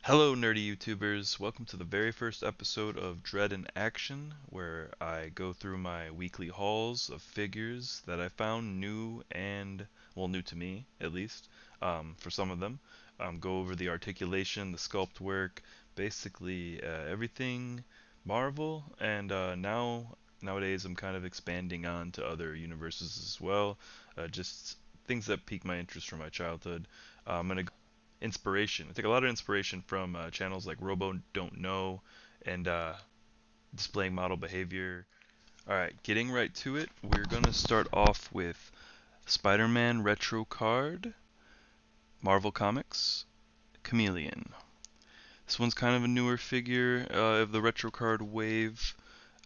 Hello, nerdy YouTubers. Welcome to the very first episode of Dred in Action, where I go through my weekly hauls of figures that I found new and, well, new to me, at least, for some of them. Go over the articulation, the sculpt work, basically everything Marvel, and nowadays I'm kind of expanding on to other universes as well, just things that pique my interest from my childhood. I'm gonna inspiration. I take a lot of inspiration from channels like Robo Don't Know and Displaying Model Behavior. All right, getting right to it, we're gonna start off with Spider-Man Retro Card, Marvel Comics, Chameleon. This one's kind of a newer figure of the retro card wave,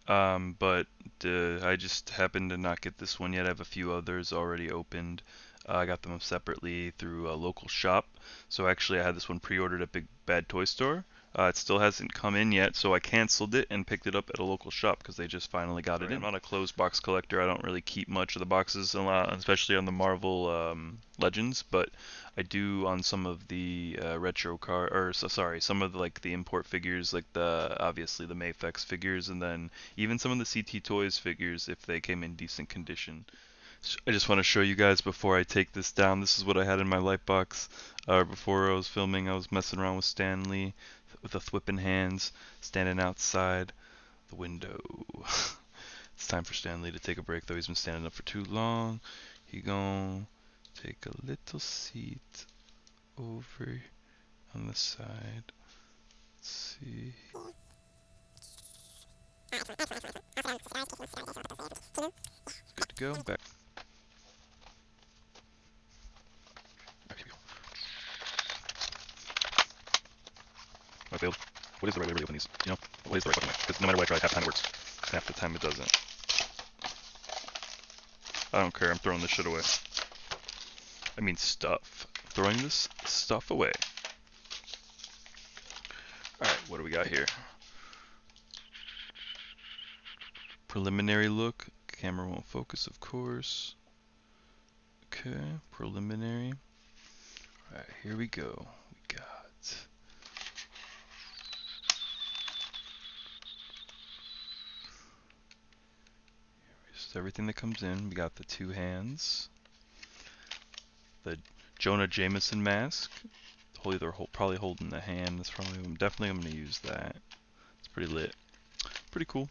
but I just happened to not get this one yet. I have a few others already opened. I got them separately through a local shop. So actually, I had this one pre-ordered at Big Bad Toy Store. It still hasn't come in yet, so I canceled it and picked it up at a local shop because they just finally got it in. I'm not a closed box collector. I don't really keep much of the boxes a lot, especially on the Marvel Legends, but I do on some of the retro car, or sorry, some of like the import figures, like the obviously the Mafex figures, and then even some of the CT Toys figures if they came in decent condition. I just want to show you guys before I take this down. This is what I had in my light box. Before I was filming, I was messing around with Stan Lee with the whipping hands, standing outside the window. It's time for Stan Lee to take a break, though he's been standing up for too long. He gonna take a little seat over on the side. Let's see. Good to go. Back. Here we go. I failed. What is the right way to open these? What is the right fucking way? Because no matter what I try, half the time it works. Half the time it doesn't. I don't care. I'm throwing this shit away. I mean stuff. Throwing this stuff away. Alright, what do we got here? Preliminary look. Camera won't focus, of course. Okay, preliminary. Alright, here we go. We got just everything that comes in. We got the two hands. The Jonah Jameson mask. They're probably holding the hand. That's probably definitely I'm gonna use that. It's pretty lit. Pretty cool.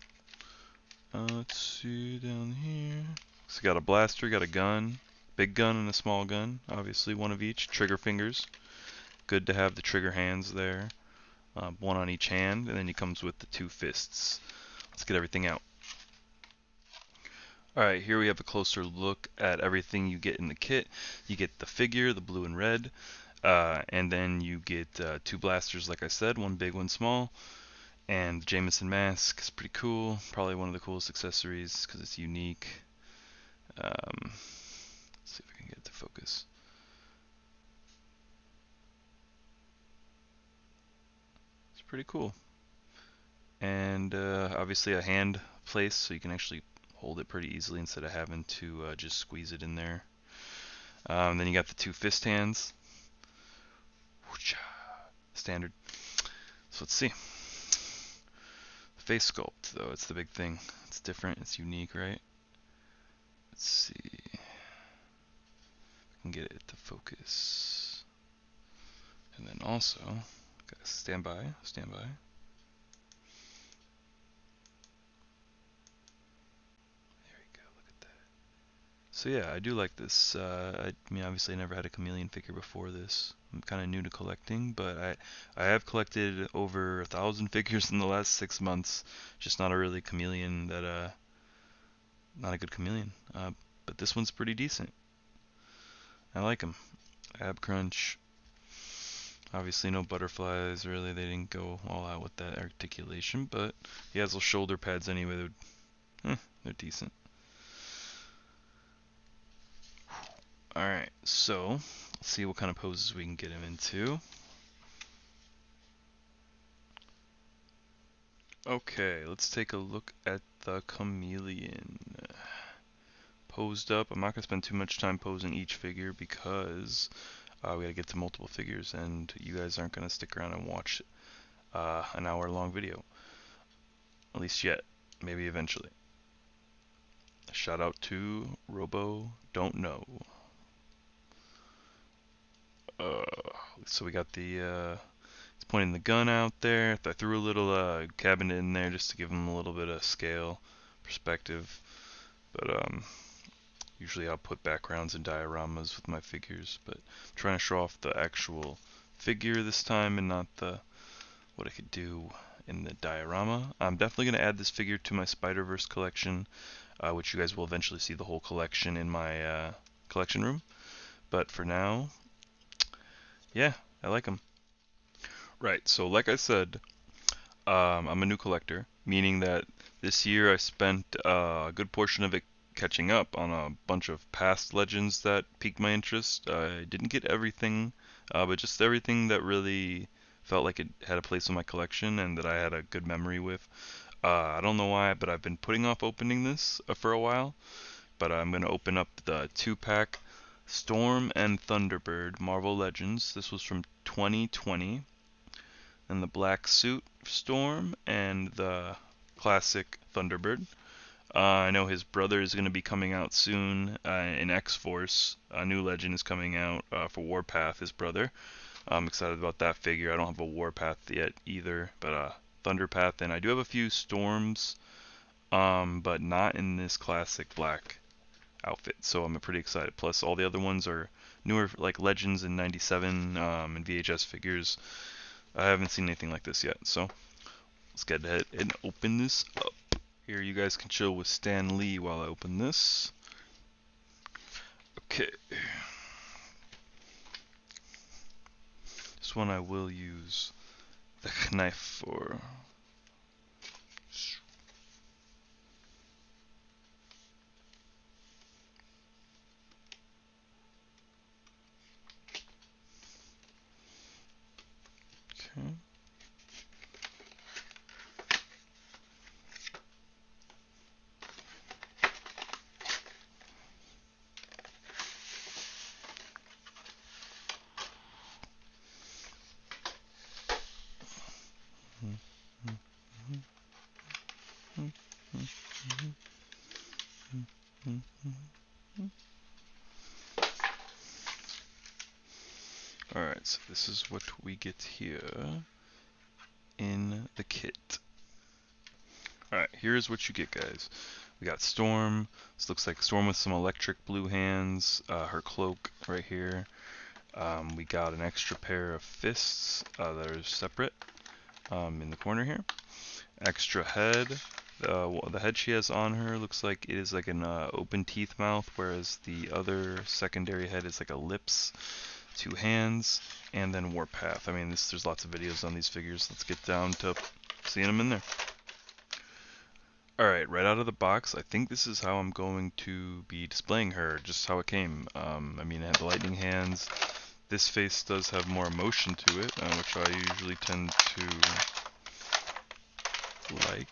Let's see down here. So got a blaster, got a gun, big gun and a small gun. Obviously one of each. Trigger fingers. Good to have the trigger hands there. One on each hand, and then he comes with the two fists. Let's get everything out. Alright, here we have a closer look at everything you get in the kit. You get the figure, the blue and red, and then you get two blasters, like I said, one big, one small. And the Jameson mask is pretty cool. Probably one of the coolest accessories because it's unique. Let's see if I can get it to focus. It's pretty cool. And obviously a hand place, so you can actually hold it pretty easily instead of having to just squeeze it in there. Then you got the two fist hands. Standard. So let's see. Face sculpt, though, it's the big thing. It's different, it's unique, right? Let's see. If I can get it to focus. And then also, gotta stand by, stand by. There we go, look at that. So yeah, I do like this. I mean, obviously I never had a chameleon figure before this. I'm kind of new to collecting, but I have collected over 1,000 figures in the last 6 months. Just not a really chameleon that, not a good chameleon. But this one's pretty decent. I like him. Ab crunch. Obviously no butterflies, really. They didn't go all out with that articulation, but he has those shoulder pads anyway. They're decent. Alright, so let's see what kind of poses we can get him into. Okay, let's take a look at the chameleon. Posed up. I'm not going to spend too much time posing each figure because we gotta get to multiple figures, and you guys aren't gonna stick around and watch an hour-long video. At least yet. Maybe eventually. Shout out to Robo Don't Know. Uh, so we got he's pointing the gun out there. I threw a little cabinet in there just to give him a little bit of scale, perspective. But usually I'll put backgrounds and dioramas with my figures, but I'm trying to show off the actual figure this time and not what I could do in the diorama. I'm definitely going to add this figure to my Spider-Verse collection, which you guys will eventually see the whole collection in my collection room. But for now, yeah, I like him. Right, so like I said, I'm a new collector, meaning that this year I spent a good portion of it catching up on a bunch of past legends that piqued my interest. I didn't get everything, but just everything that really felt like it had a place in my collection and that I had a good memory with. I don't know why, but I've been putting off opening this for a while. But I'm going to open up the 2-pack Storm and Thunderbird Marvel Legends. This was from 2020. And the black suit Storm and the classic Thunderbird. I know his brother is going to be coming out soon in X-Force. A new legend is coming out for Warpath, his brother. I'm excited about that figure. I don't have a Warpath yet either, but Thunderpath, and I do have a few Storms, but not in this classic black outfit, so I'm pretty excited. Plus, all the other ones are newer, like Legends in '97 and VHS figures. I haven't seen anything like this yet, so let's get ahead and open this up. Here, you guys can chill with Stan Lee while I open this. Okay. This one I will use the knife for. Okay. Alright, so this is what we get here in the kit. Alright, here's what you get, guys. We got Storm. This looks like Storm with some electric blue hands. Her cloak right here. We got an extra pair of fists that are separate in the corner here. Extra head. The head she has on her looks like it is like an open teeth mouth, whereas the other secondary head is like a lips, 2 hands, and then Warpath. I mean, there's lots of videos on these figures. Let's get down to seeing them in there. Alright, right out of the box, I think this is how I'm going to be displaying her, just how it came. I mean, it had the lightning hands. This face does have more emotion to it, which I usually tend to like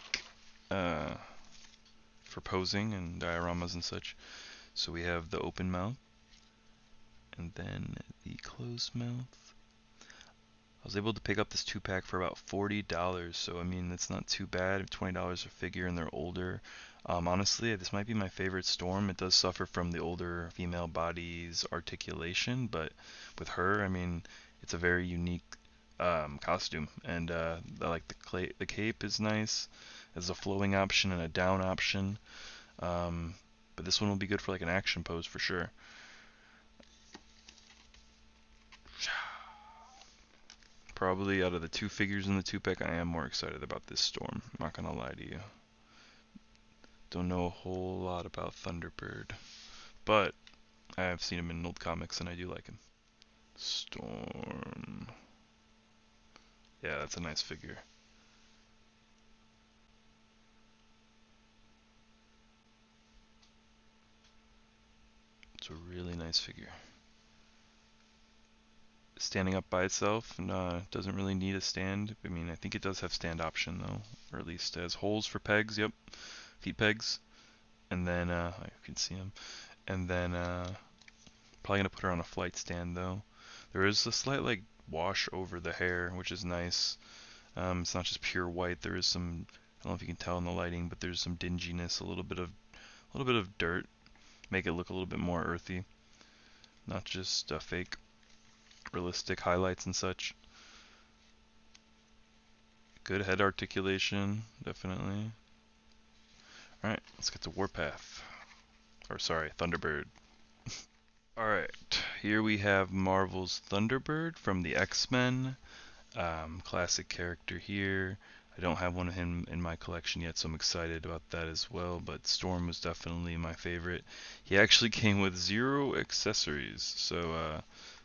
for posing and dioramas and such. So we have the open mouth, and then the closed mouth. I was able to pick up this 2-pack for about $40, so I mean, it's not too bad. $20 a figure, and they're older. Honestly, this might be my favorite Storm. It does suffer from the older female body's articulation, but with her, I mean, it's a very unique costume, and I like the cape is nice. There's a flowing option and a down option, but this one will be good for like an action pose for sure. Probably out of the 2 figures in the 2-pack, I am more excited about this Storm. I'm not gonna lie to you. Don't know a whole lot about Thunderbird, but I have seen him in old comics and I do like him. Storm. Yeah, that's a nice figure. It's a really nice figure. Standing up by itself, doesn't really need a stand. I mean, I think it does have stand option though, or at least has holes for pegs. Yep, feet pegs. And then you can see them. And then probably gonna put her on a flight stand though. There is a slight like wash over the hair, which is nice. It's not just pure white. There is some, I don't know if you can tell in the lighting, but there's some dinginess, a little bit of dirt, make it look a little bit more earthy, not just fake, realistic highlights and such. Good head articulation, definitely. Alright, let's get to Warpath. Or sorry, Thunderbird. Alright, here we have Marvel's Thunderbird from the X-Men. Classic character here. I don't have one of him in my collection yet, so I'm excited about that as well, but Storm was definitely my favorite. He actually came with 0 accessories, so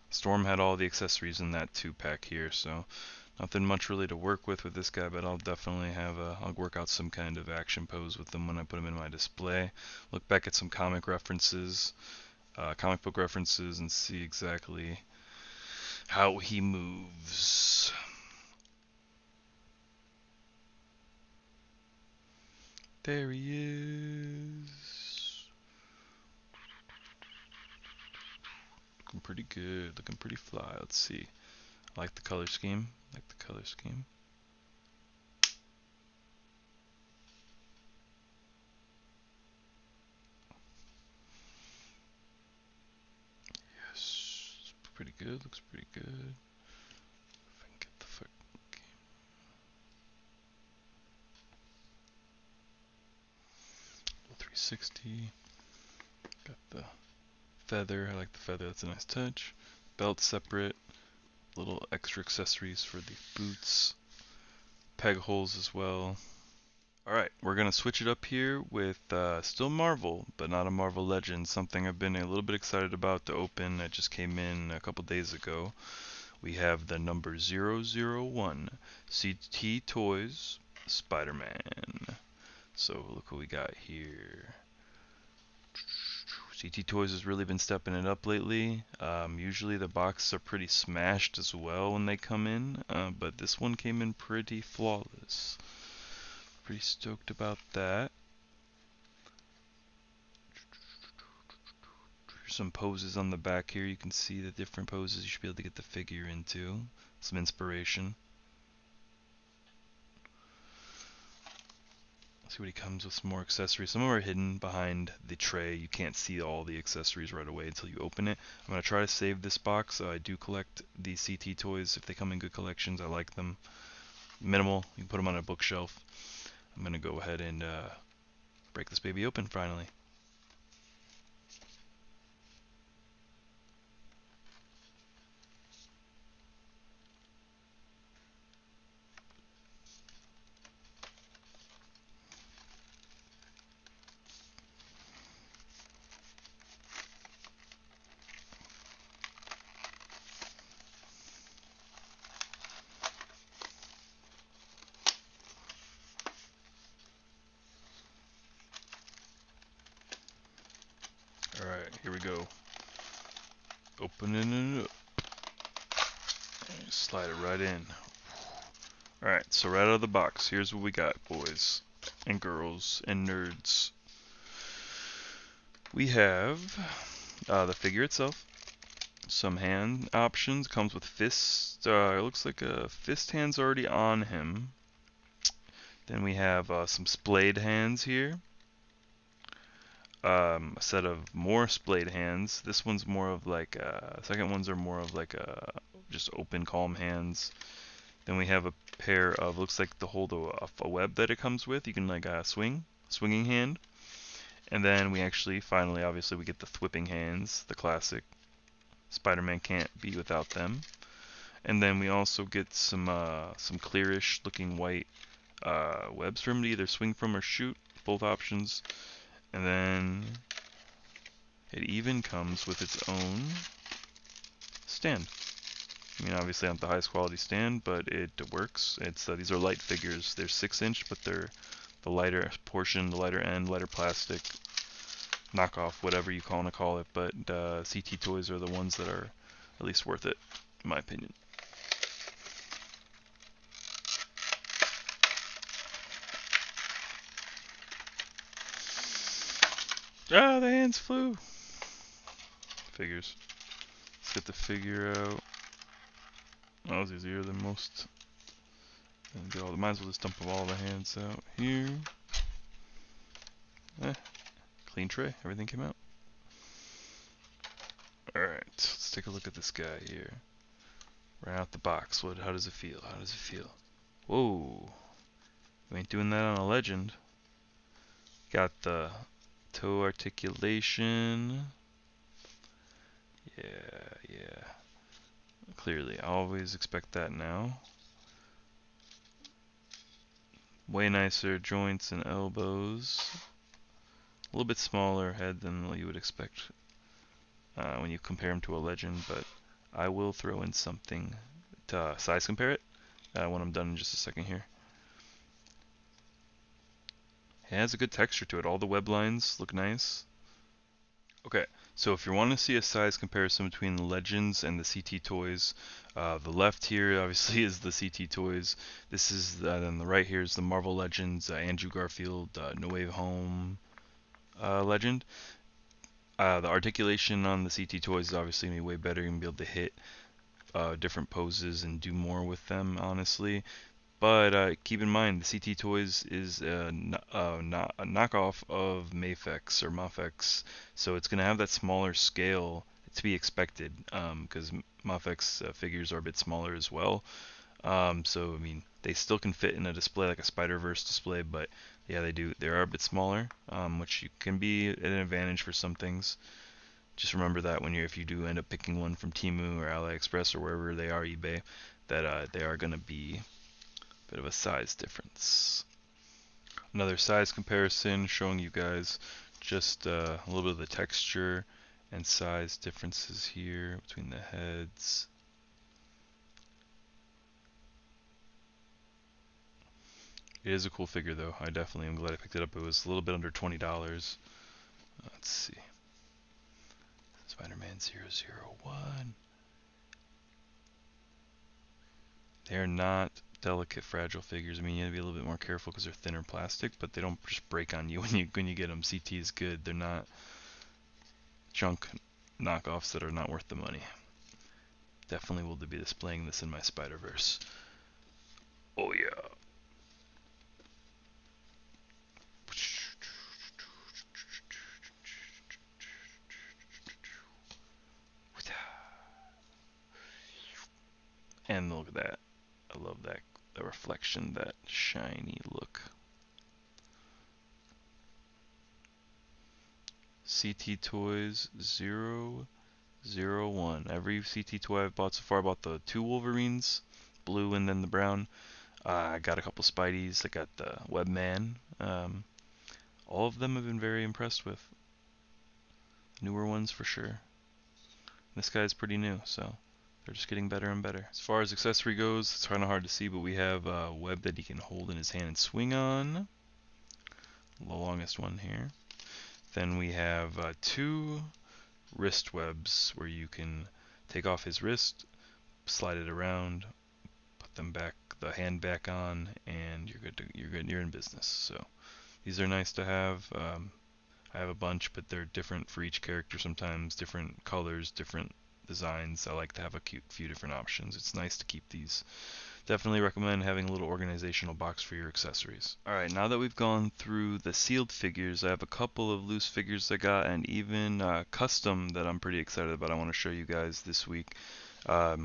Storm had all the accessories in that 2-pack here, so nothing much really to work with this guy, but I'll definitely I'll work out some kind of action pose with him when I put him in my display. Look back at some comic book references, and see exactly how he moves. There he is. Looking pretty good, looking pretty fly. Let's see. I like the color scheme. Yes, it's pretty good. Looks pretty good. If I can get the foot. 360. Got the feather. I like the feather. That's a nice touch. Belt separate. Little extra accessories for the boots. Peg holes as well. Alright, we're going to switch it up here with still Marvel, but not a Marvel Legend. Something I've been a little bit excited about to open. It just came in a couple days ago. We have the number 001 CT Toys Spider-Man. So look what we got here. CT Toys has really been stepping it up lately. Usually the boxes are pretty smashed as well when they come in, but this one came in pretty flawless. Pretty stoked about that. Here's some poses on the back here. You can see the different poses you should be able to get the figure into. Some inspiration. See what he comes with, some more accessories. Some of them are hidden behind the tray. You can't see all the accessories right away until you open it. I'm going to try to save this box. I do collect the CT toys. If they come in good collections, I like them. Minimal. You can put them on a bookshelf. I'm going to go ahead and break this baby open finally. Alright, here we go. Opening it up. Slide it right in. Alright, so right out of the box, here's what we got, boys and girls and nerds. We have the figure itself, some hand options, comes with fist, it looks like a fist hand's already on him. Then we have some splayed hands here. A set of more splayed hands. This one's more of like, second ones are more of like just open calm hands. Then we have a pair of, looks like to hold a web that it comes with. You can like swinging hand. And then we actually, finally, obviously, we get the thwipping hands, the classic. Spider-Man can't be without them. And then we also get some clearish looking white webs for him to either swing from or shoot, both options. And then it even comes with its own stand. I mean, obviously not the highest quality stand, but it works. It's these are light figures. They're 6-inch, but they're the lighter portion, the lighter end, lighter plastic, knockoff, whatever you want to call it. But CT Toys are the ones that are at least worth it, in my opinion. Ah, the hands flew. Figures. Let's get the figure out. That was easier than most. Might as well just dump all the hands out here. Clean tray. Everything came out. Alright, let's take a look at this guy here. Right out the box. How does it feel? How does it feel? Whoa. We ain't doing that on a legend. Got the toe articulation. Yeah. Clearly, I always expect that now. Way nicer joints and elbows. A little bit smaller head than what you would expect when you compare him to a legend, but I will throw in something to size compare it when I'm done in just a second here. It has a good texture to it. All the web lines look nice. Okay, so if you want to see a size comparison between the Legends and the CT Toys, the left here obviously is the CT Toys. This is then the right here is the Marvel Legends, Andrew Garfield, No Way Home Legend. The articulation on the CT Toys is obviously going to be way better. You're going to be able to hit different poses and do more with them, honestly. But keep in mind, the CT Toys is a knockoff of Mafex, so it's going to have that smaller scale to be expected, because Mafex figures are a bit smaller as well. So I mean, they still can fit in a display like a Spider-Verse display, but yeah, they are a bit smaller, which can be an advantage for some things. Just remember that if you do end up picking one from Temu or AliExpress or wherever they are, eBay, that they are going to be a bit of a size difference. Another size comparison showing you guys just a little bit of the texture and size differences here between the heads. It is a cool figure though. I definitely am glad I picked it up. It was a little bit under $20. Let's see. Spider-Man 001. They're not delicate, fragile figures. I mean, you have to be a little bit more careful because they're thinner plastic, but they don't just break on you when you get them. CT is good. They're not junk knockoffs that are not worth the money. Definitely will be displaying this in my Spider-Verse. Oh yeah. And look at that. I love that reflection, that shiny look. CT Toys 001. Every CT toy I've bought so far, I bought the 2 Wolverines, blue and then the brown. I got a couple Spideys. I got the Webman. All of them have been very impressed with. Newer ones for sure. This guy's pretty new, so they're just getting better and better. As far as accessory goes, it's kind of hard to see, but we have a web that he can hold in his hand and swing on. The longest one here. Then we have 2 wrist webs where you can take off his wrist, slide it around, put them back, the hand back on, and you're good. You're in business. So these are nice to have. I have a bunch, but they're different for each character. Sometimes different colors, different designs. I like to have a few different options. It's nice to keep these. Definitely recommend having a little organizational box for your accessories. Alright, now that we've gone through the sealed figures, I have a couple of loose figures I got, and even custom that I'm pretty excited about. I want to show you guys this week. A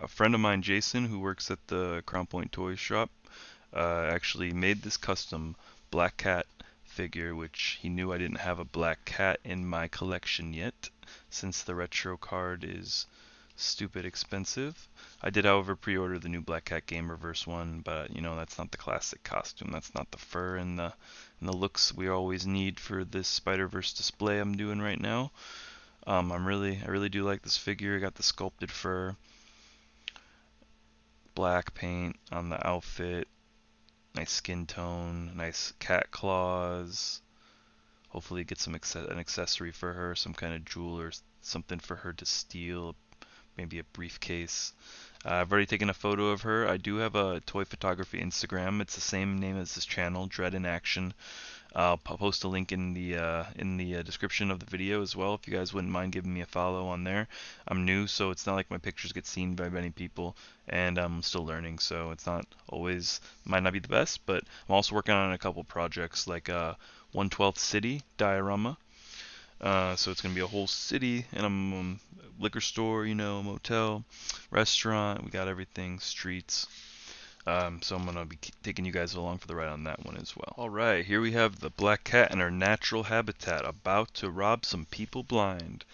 friend of mine, Jason, who works at the Crown Point Toys shop, actually made this custom Black Cat figure, which he knew I didn't have a Black Cat in my collection yet, since the retro card is stupid expensive. I did, however, pre-order the new Black Cat Gamerverse one, but you know, that's not the classic costume. That's not the fur and the looks we always need for this Spider-Verse display I'm doing right now. I really do like this figure. I got the sculpted fur, black paint on the outfit, nice skin tone, nice cat claws. Hopefully get an accessory for her, some kind of jewel or something for her to steal, maybe a briefcase. I've already taken a photo of her. I do have a toy photography Instagram. It's the same name as this channel, Dred in Action. I'll post a link in the description of the video as well if you guys wouldn't mind giving me a follow on there. I'm new, so it's not like my pictures get seen by many people, and I'm still learning, so it's not always might not be the best. But I'm also working on a couple projects like 1/12 city diorama. So it's gonna be a whole city and a liquor store, a motel, restaurant. We got everything, streets. So I'm gonna be taking you guys along for the ride on that one as well. All right, here we have the black cat in her natural habitat, about to rob some people blind.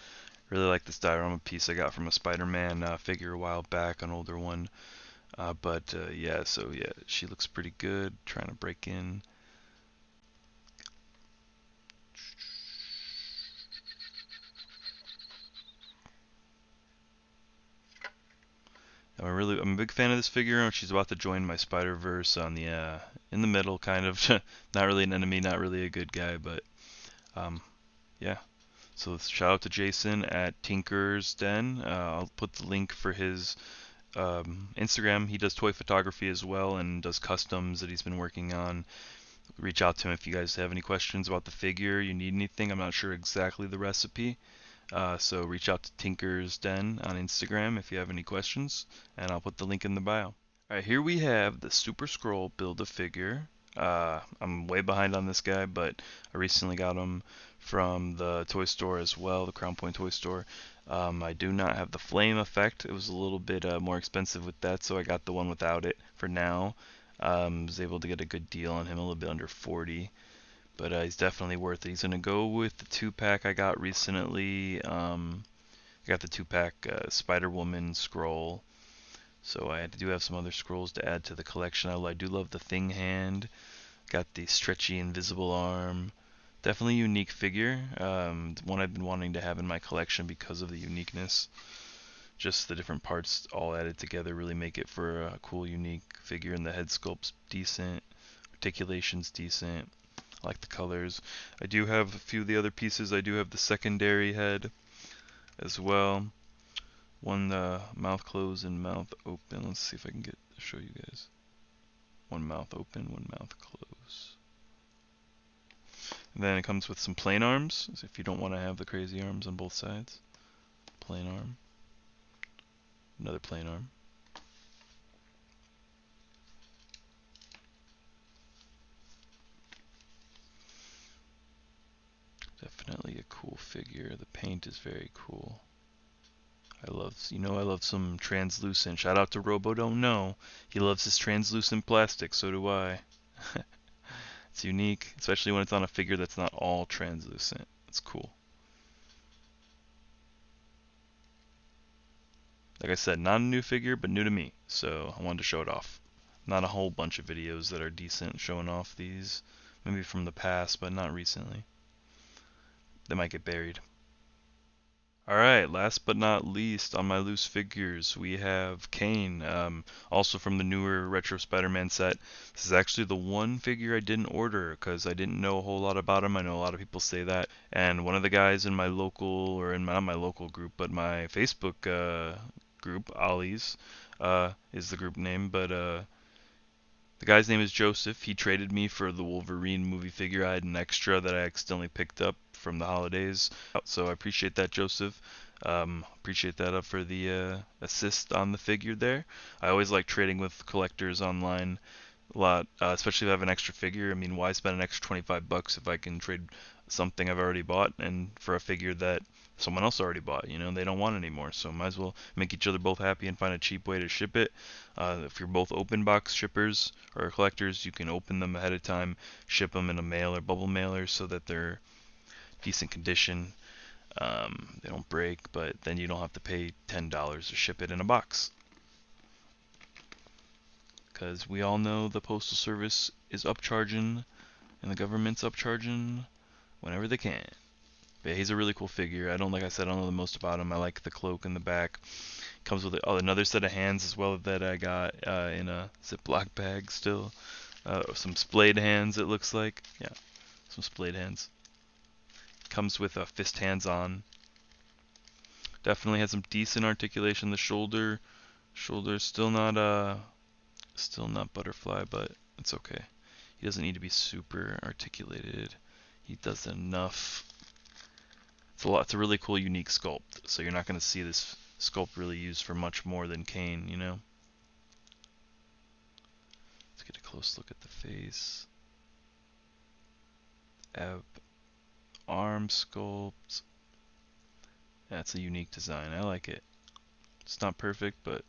Really like this diorama piece I got from a Spider-Man figure a while back, an older one. Yeah, so yeah, she looks pretty good, trying to break in. I'm a big fan of this figure. She's about to join my Spider-Verse on the in the middle, kind of. Not really an enemy, not really a good guy, but um, yeah. So shout out to Jason at Tinker's Den. I'll put the link for his Instagram. He does toy photography as well and does customs that he's been working on. Reach out to him if you guys have any questions about the figure, you need anything. I'm not sure exactly the recipe. So reach out to Tinker's Den on Instagram if you have any questions, and I'll put the link in the bio. Alright, here we have the Super Scroll Build-A-Figure. I'm way behind on this guy, but I recently got him from the toy store as well, the Crown Point toy store. I do not have the flame effect. It was a little bit more expensive with that, so I got the one without it for now. Was able to get a good deal on him, a little bit under 40. But he's definitely worth it. He's going to go with the 2-pack I got recently. I got the 2-pack Spider-Woman scroll. So I do have some other scrolls to add to the collection. I do love the Thing hand. Got the stretchy invisible arm. Definitely unique figure. One I've been wanting to have in my collection because of the uniqueness. Just the different parts all added together really make it for a cool, unique figure. And the head sculpt's decent. Articulation's decent. I like the colors. I do have a few of the other pieces. I do have the secondary head as well. One mouth closed and mouth open. Let's see if I can show you guys. One mouth open, one mouth closed. And then it comes with some plain arms, so if you don't want to have the crazy arms on both sides. Plain arm. Another plain arm. Definitely a cool figure. The paint is very cool. I love some translucent. Shout out to Robo Don't Know. He loves his translucent plastic, so do I. It's unique, especially when it's on a figure that's not all translucent. It's cool. Like I said, not a new figure, but new to me, so I wanted to show it off. Not a whole bunch of videos that are decent showing off these. Maybe from the past, but not recently. They might get buried. Alright, last but not least, on my loose figures, we have Kane, also from the newer Retro Spider-Man set. This is actually the one figure I didn't order because I didn't know a whole lot about him. I know a lot of people say that. And one of the guys in my local, or in not my local group, but my Facebook group, Ollie's, is the group name, but the guy's name is Joseph. He traded me for the Wolverine movie figure. I had an extra that I accidentally picked up from the holidays. So I appreciate that, Joseph. Appreciate that for the assist on the figure there. I always like trading with collectors online a lot, especially if I have an extra figure. I mean, why spend an extra 25 bucks if I can trade something I've already bought and for a figure that someone else already bought? They don't want anymore, so might as well make each other both happy and find a cheap way to ship it. If you're both open box shippers or collectors, you can open them ahead of time, ship them in a mail or bubble mailer so that they're decent condition. They don't break, but then you don't have to pay $10 to ship it in a box. Because we all know the Postal Service is upcharging and the government's upcharging whenever they can. But yeah, he's a really cool figure. Like I said, I don't know the most about him. I like the cloak in the back. Comes with another set of hands as well that I got in a Ziploc bag still. Some splayed hands, it looks like. Yeah, some splayed hands. Comes with fist hands on. Definitely has some decent articulation. The shoulder's still not butterfly, but it's okay. He doesn't need to be super articulated. He does enough. It's a really cool, unique sculpt. So you're not going to see this sculpt really used for much more than Kane, you know? Let's get a close look at the face. Arm sculpt. That's a unique design. I like it. It's not perfect, but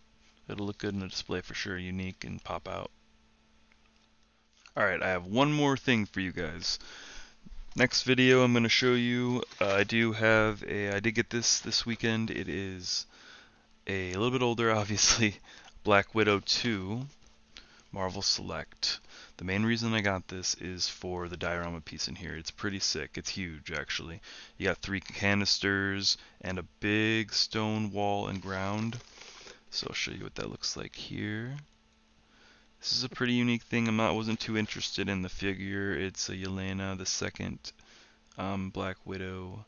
it'll look good in a display for sure. Unique and pop out. Alright, I have one more thing for you guys. Next video I'm going to show you, I did get this weekend. It is a little bit older, obviously, Black Widow 2 Marvel Select. The main reason I got this is for the diorama piece in here. It's pretty sick. It's huge, actually. You got 3 canisters and a big stone wall and ground. So I'll show you what that looks like here. This is a pretty unique thing. Wasn't too interested in the figure. It's a Yelena, the second Black Widow.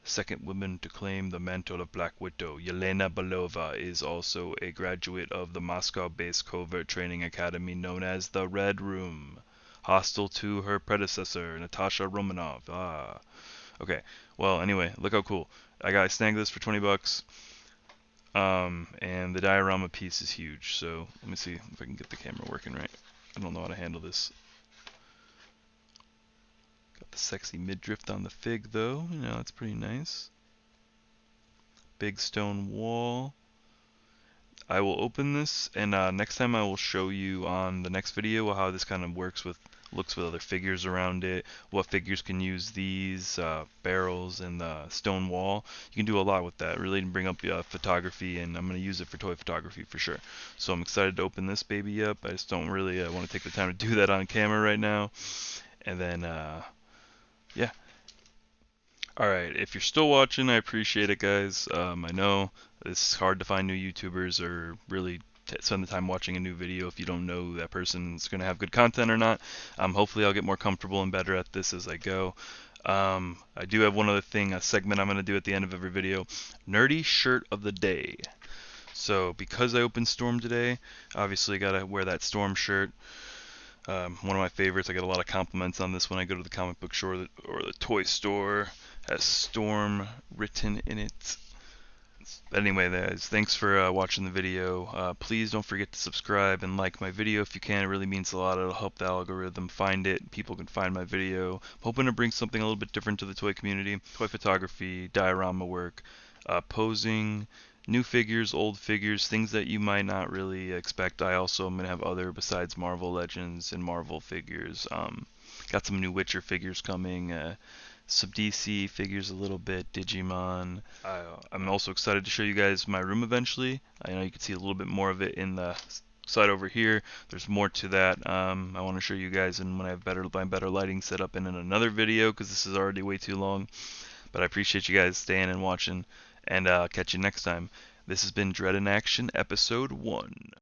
Second woman to claim the mantle of Black Widow, Yelena Belova, is also a graduate of the Moscow-based covert training academy known as the Red Room, hostile to her predecessor, Natasha Romanoff. Okay. Well, anyway, look how cool. I snagged this for 20 bucks. And the diorama piece is huge. So let me see if I can get the camera working right. I don't know how to handle this. Got the sexy midriff on the fig though. You know, that's pretty nice. Big stone wall. I will open this, and next time I will show you on the next video how this kind of looks with other figures around it, what figures can use these barrels and the stone wall. You can do a lot with that. Really bring up photography, and I'm going to use it for toy photography for sure. So I'm excited to open this baby up. I just don't really want to take the time to do that on camera right now. And then, yeah. Alright, if you're still watching, I appreciate it, guys. I know it's hard to find new YouTubers or really spend the time watching a new video if you don't know that person's going to have good content or not. Hopefully I'll get more comfortable and better at this as I go. I do have one other thing, a segment I'm going to do at the end of every video. Nerdy Shirt of the Day. So because I opened Storm today, obviously got to wear that Storm shirt. One of my favorites. I get a lot of compliments on this when I go to the comic book store or the toy store. Has Storm written in it. But anyway, guys, thanks for watching the video. Please don't forget to subscribe and like my video if you can. It really means a lot. It'll help the algorithm find it. People can find my video. I'm hoping to bring something a little bit different to the toy community. Toy photography, diorama work, posing, new figures, old figures, things that you might not really expect. I also am going to have other besides Marvel Legends and Marvel figures. Got some new Witcher figures coming. Some DC figures a little bit, Digimon. I'm also excited to show you guys my room eventually. I know you can see a little bit more of it in the side over here. There's more to that. I want to show you guys, and when I have my better lighting set up in another video, because this is already way too long. But I appreciate you guys staying and watching, and I'll catch you next time. This has been Dred in Action, Episode 1.